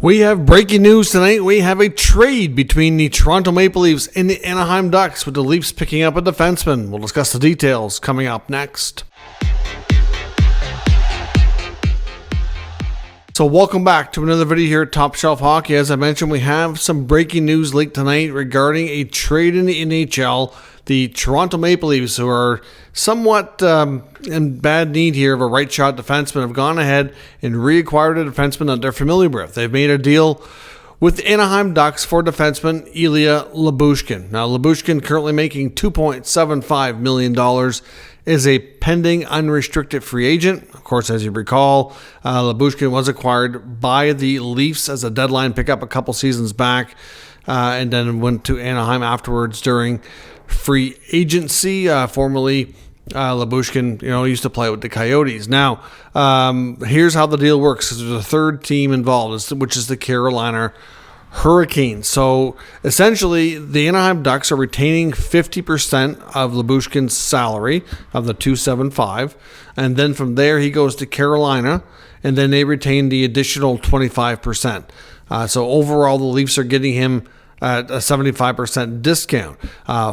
We have breaking news tonight. We have a trade between the Toronto Maple Leafs and the Anaheim Ducks, with the Leafs picking up a defenseman. We'll discuss the details coming up next. So welcome back to another video here at Top Shelf Hockey. As I mentioned, we have some breaking news leaked tonight regarding a trade in the NHL. The Toronto Maple Leafs, who are somewhat in bad need here of a right shot defenseman, have gone ahead and reacquired a defenseman that they're familiar with. They've made a deal with the Anaheim Ducks for defenseman Ilya Lyubushkin. Now, Lyubushkin, currently making $2.75 million, is a pending unrestricted free agent. Of course, as you recall, Lyubushkin was acquired by the Leafs as a deadline pickup a couple seasons back, and then went to Anaheim afterwards during free agency. Formerly, Lyubushkin, used to play with the Coyotes. Now, here's how the deal works. There's a third team involved, which is the Carolina Hurricanes. So essentially, the Anaheim Ducks are retaining 50% of Lyubushkin's salary of the $275, and then from there he goes to Carolina, and then they retain the additional 25%. So overall, the Leafs are getting him at a 75% discount.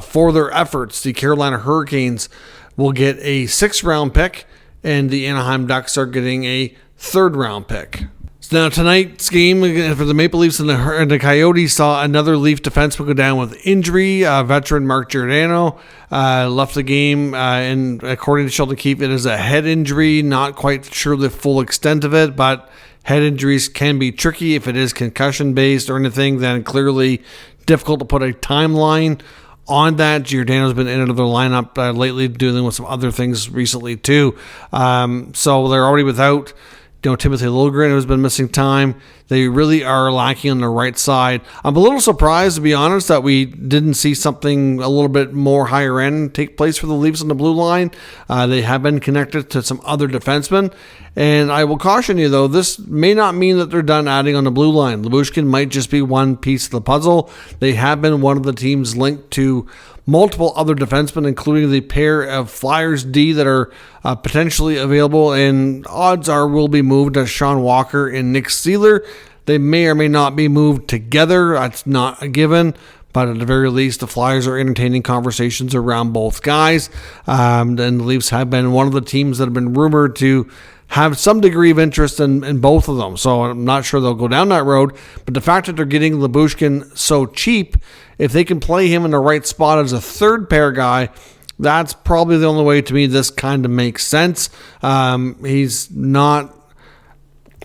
For their efforts, the Carolina Hurricanes will get a 6th-round pick, and the Anaheim Ducks are getting a 3rd-round pick. So now tonight's game for the Maple Leafs and the Coyotes saw another Leaf defenseman go down with injury. Veteran Mark Giordano left the game, and according to Sheldon Keefe, it is a head injury. Not quite sure the full extent of it, but head injuries can be tricky. If it is concussion-based or anything, then clearly difficult to put a timeline on that. Giordano's been in and out of their lineup lately, dealing with some other things recently too. So they're already without Timothy Liljegren, who's been missing time. They really are lacking on the right side. I'm a little surprised, to be honest, that we didn't see something a little bit more higher end take place for the Leafs on the blue line. They have been connected to some other defensemen. And I will caution you, though, this may not mean that they're done adding on the blue line. Lyubushkin might just be one piece of the puzzle. They have been one of the teams linked to multiple other defensemen, including the pair of Flyers D that are potentially available, and odds are will be moved as Sean Walker and Nick Seeler. They may or may not be moved together. That's not a given, but at the very least, the Flyers are entertaining conversations around both guys. And the Leafs have been one of the teams that have been rumored to have some degree of interest in both of them. So I'm not sure they'll go down that road. But the fact that they're getting Lyubushkin so cheap, if they can play him in the right spot as a third pair guy, that's probably the only way to me this kind of makes sense. He's not,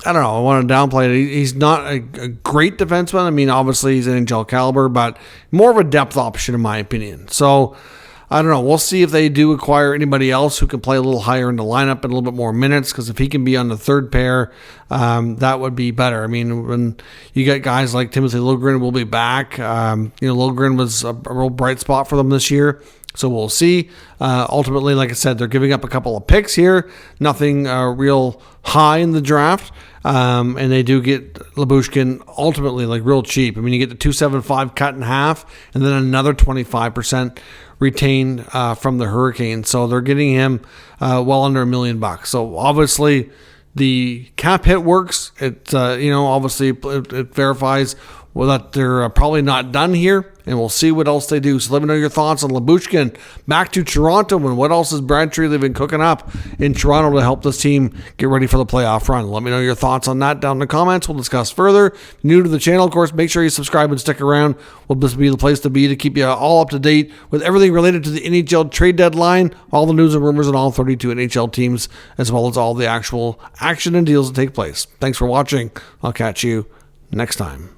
I don't know, I want to downplay it. He's not a great defenseman. I mean, obviously he's an NHL caliber, but more of a depth option in my opinion. So I don't know. We'll see if they do acquire anybody else who can play a little higher in the lineup and a little bit more minutes, because if he can be on the third pair, that would be better. I mean, when you get guys like Timothy Liljegren will be back. Liljegren was a real bright spot for them this year. So we'll see. Ultimately, like I said, they're giving up a couple of picks here. Nothing real high in the draft. And they do get Lyubushkin ultimately like real cheap. I mean, you get the $275 cut in half, and then another 25% retained from the Hurricanes. So they're getting him well under $1 million. So obviously the cap hit works. It obviously it verifies that they're probably not done here, and we'll see what else they do. So let me know your thoughts on Lyubushkin back to Toronto, and what else is Brad Treliving been cooking up in Toronto to help this team get ready for the playoff run. Let me know your thoughts on that down in the comments. We'll discuss further. New to the channel, of course, make sure you subscribe and stick around. This will be the place to be to keep you all up to date with everything related to the NHL trade deadline, all the news and rumors on all 32 NHL teams, as well as all the actual action and deals that take place. Thanks for watching. I'll catch you next time.